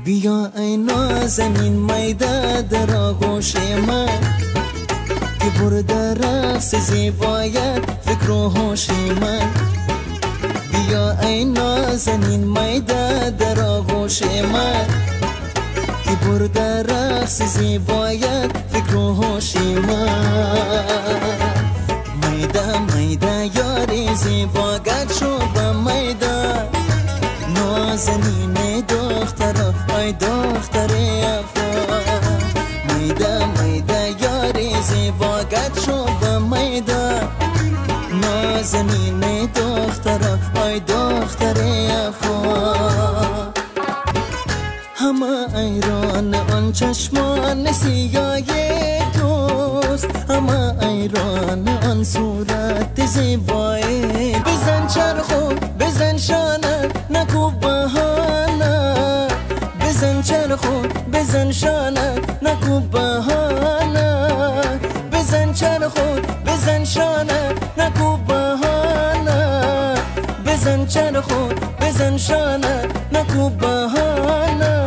بیا ای نازنین میده در آغوش من که برده رقص زیبایت فکر و هوش من. بیا ای نازنین میده در آغوش من که برده رقص زیبایت فکر و هوش من. میده میده یاری زیبا گرد شو به میده نازنین دخترا ای دختر افغان. میده میده یاری زیبا گرد شو به میده نازنین دخترا ای دختر افغان. همه ایران آن چشمان سیاه توست، همه ایران آن صورت زیبایی. بزن چرخو بزن شانه نکو بهانه، بزن چرخو بزن شانه نکو بهانه، بزن چرخو بزن شانه نکو بهانه، بزن چرخو بزن شانه نکو بهانه.